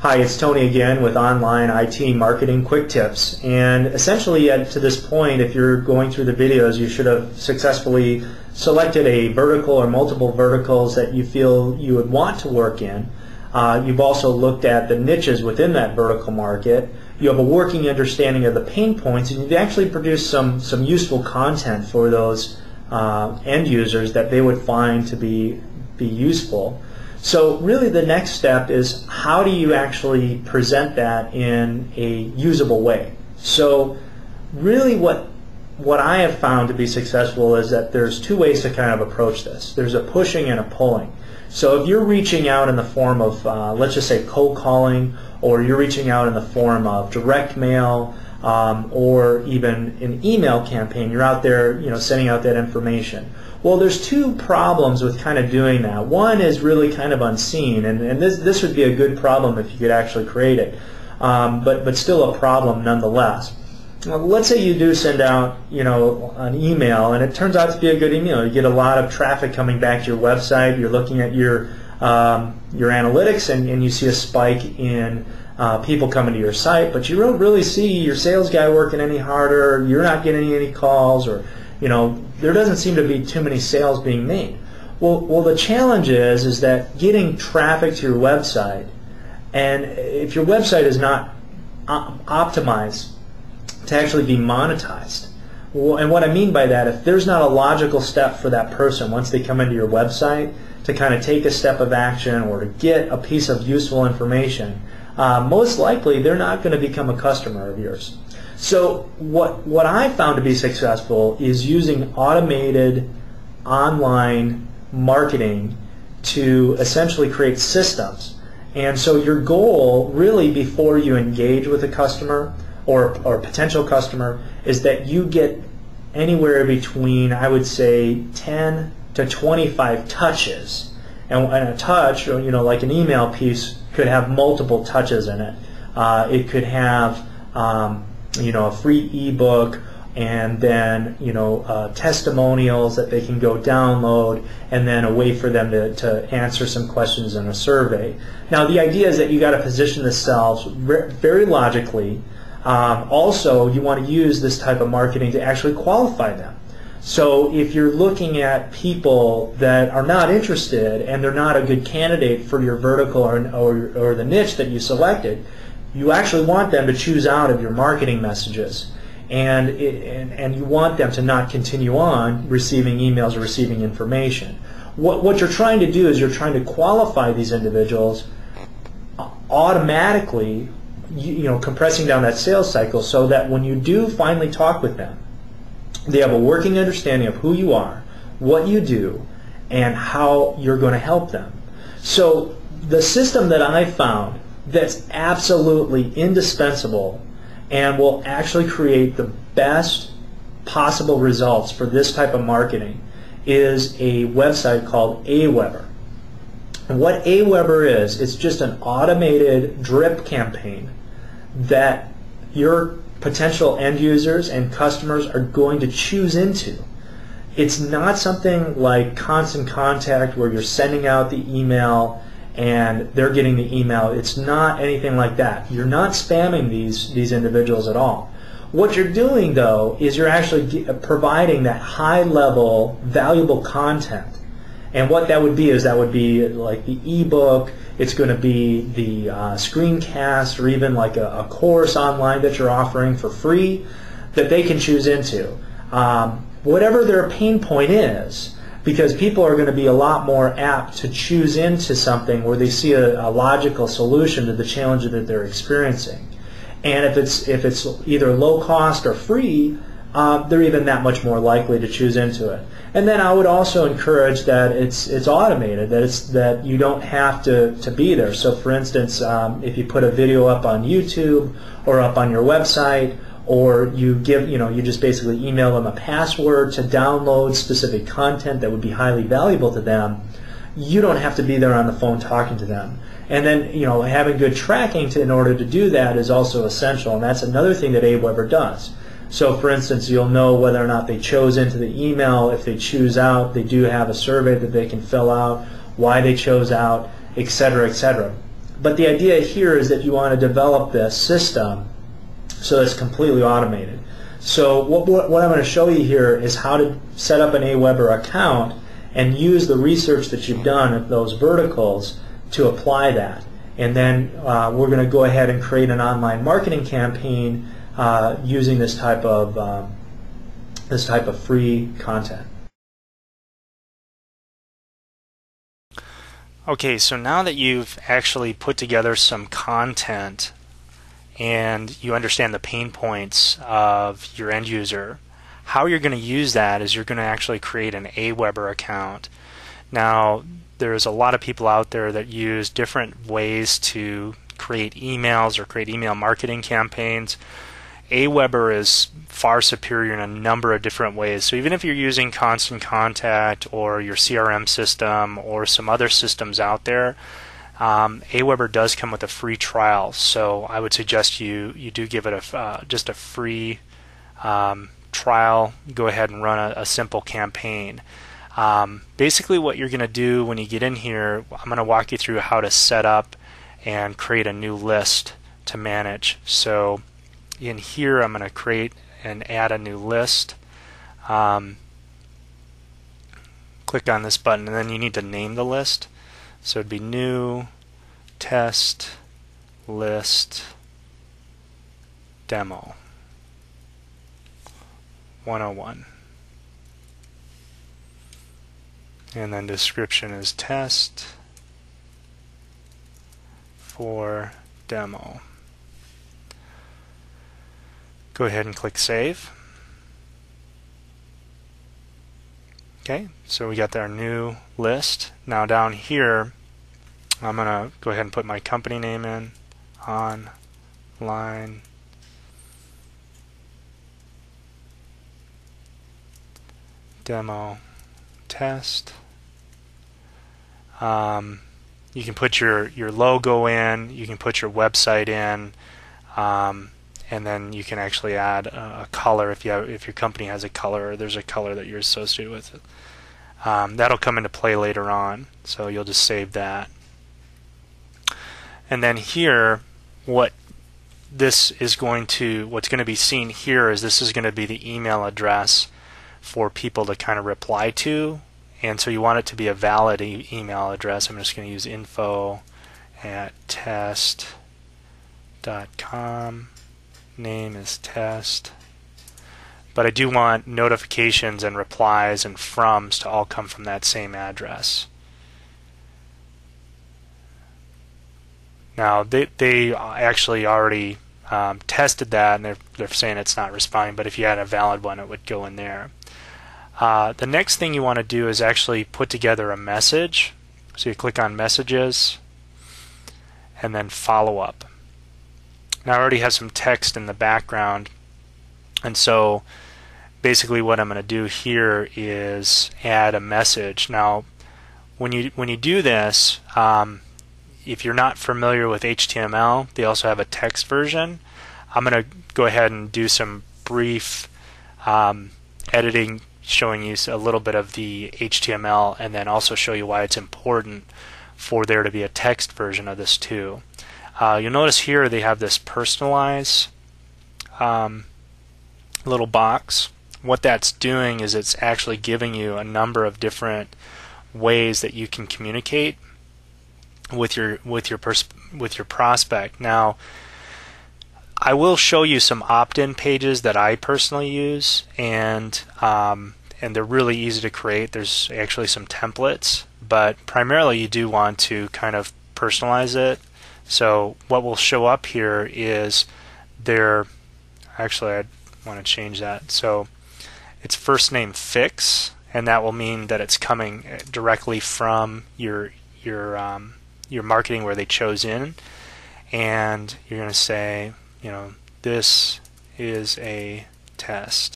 Hi, it's Tony again with Online IT Marketing Quick Tips. And essentially to this point, if you're going through the videos, you should have successfully selected a vertical or multiple verticals that you feel you would want to work in. You've also looked at the niches within that vertical market. You have a working understanding of the pain points, and you've actually produced some useful content for those end users that they would find to be useful. So really the next step is, how do you actually present that in a usable way? So really what I have found to be successful is that there's two ways to kind of approach this. There's a pushing and a pulling. So if you're reaching out in the form of, let's just say, cold calling, or you're reaching out in the form of direct mail, or even an email campaign, you're out there, sending out that information. Well, there's two problems with kind of doing that. One is really kind of unseen, and this would be a good problem if you could actually create it, but still a problem nonetheless. Well, let's say you do send out, an email, and it turns out to be a good email. You get a lot of traffic coming back to your website. You're looking at your analytics, and you see a spike in people coming to your site, but you don't really see your sales guy working any harder. You're not getting any calls, or there doesn't seem to be too many sales being made. Well, the challenge is that getting traffic to your website, and if your website is not optimized to actually be monetized. And what I mean by that, if there's not a logical step for that person once they come into your website to kind of take a step of action or to get a piece of useful information, most likely they're not going to become a customer of yours. So what I found to be successful is using automated online marketing to essentially create systems. And so your goal really, before you engage with a customer or potential customer, is that you get anywhere between, I would say, 10 to 25 touches. And a touch, like an email piece, could have multiple touches in it. It could have a free ebook, and then testimonials that they can go download, and then a way for them to answer some questions in a survey. Now the idea is that you got to position themselves very logically. Also, you want to use this type of marketing to actually qualify them. So if you're looking at people that are not interested and they're not a good candidate for your vertical or the niche that you selected, you actually want them to choose out of your marketing messages, and you want them to not continue on receiving emails or receiving information. What you're trying to do is you're trying to qualify these individuals automatically, compressing down that sales cycle, so that when you do finally talk with them, they have a working understanding of who you are, what you do, and how you're going to help them. So the system that I found that's absolutely indispensable and will actually create the best possible results for this type of marketing is a website called Aweber. And what Aweber is, it's just an automated drip campaign that your potential end users and customers are going to choose into. It's not something like Constant Contact where you're sending out the email and they're getting the email. It's not anything like that. You're not spamming these individuals at all. What you're doing, though, is you're actually providing that high-level, valuable content. And what that would be is that would be like the ebook. It's going to be the screencast, or even like a course online that you're offering for free that they can choose into. Whatever their pain point is, because people are going to be a lot more apt to choose into something where they see a logical solution to the challenge that they're experiencing. And if it's either low cost or free, they're even that much more likely to choose into it. And then I would also encourage that it's automated, that you don't have to be there. So for instance, if you put a video up on YouTube or up on your website, or you just basically email them a password to download specific content that would be highly valuable to them, you don't have to be there on the phone talking to them. And then having good tracking in order to do that is also essential, and that's another thing that Aweber does. So for instance, you'll know whether or not they chose into the email. If they choose out, they do have a survey that they can fill out, why they chose out, etc., etc. But the idea here is that you want to develop this system so it's completely automated. So what I'm going to show you here is how to set up an Aweber account and use the research that you've done at those verticals to apply that. And then we're going to go ahead and create an online marketing campaign using this type of free content. Okay, so now that you've actually put together some content and you understand the pain points of your end user, how you're going to use that is you're going to actually create an Aweber account. Now, there's a lot of people out there that use different ways to create emails or create email marketing campaigns. Aweber is far superior in a number of different ways. So even if you're using Constant Contact or your CRM system or some other systems out there, Aweber does come with a free trial. So I would suggest you do give it just a free trial. Go ahead and run a simple campaign. Basically what you're going to do when you get in here, I'm going to walk you through how to set up and create a new list to manage. So in here I'm going to create and add a new list. Click on this button and then you need to name the list. So it'd be new test list demo 101. And then description is test for demo. Go ahead and click save. Okay, so we got our new list. Now down here, I'm going to go ahead and put my company name in, online demo test. You can put your logo in, you can put your website in, and then you can actually add a color if your company has a color or there's a color that you're associated with it. That'll come into play later on, so you'll just save that. And then here, what's going to be seen here is this is going to be the email address for people to kind of reply to, and so you want it to be a valid email address. I'm just going to use info@test.com. Name is test, but I do want notifications and replies and froms to all come from that same address. Now they actually already tested that, and they're saying it's not responding, but if you had a valid one it would go in there. The next thing you want to do is actually put together a message. So you click on messages and then follow up. Now I already have some text in the background, and so basically what I'm going to do here is add a message. Now when you do this, if you're not familiar with HTML, they also have a text version. I'm going to go ahead and do some brief editing, showing you a little bit of the HTML, and then also show you why it's important for there to be a text version of this too. You'll notice here they have this personalize little box. What that's doing is it's actually giving you a number of different ways that you can communicate with your prospect. Now, I will show you some opt-in pages that I personally use, and they're really easy to create. There's actually some templates, but primarily you do want to kind of personalize it. So what will show up here is actually I want to change that. So it's first name fix, and that will mean that it's coming directly from your marketing where they chose in, and you're going to say, this is a test.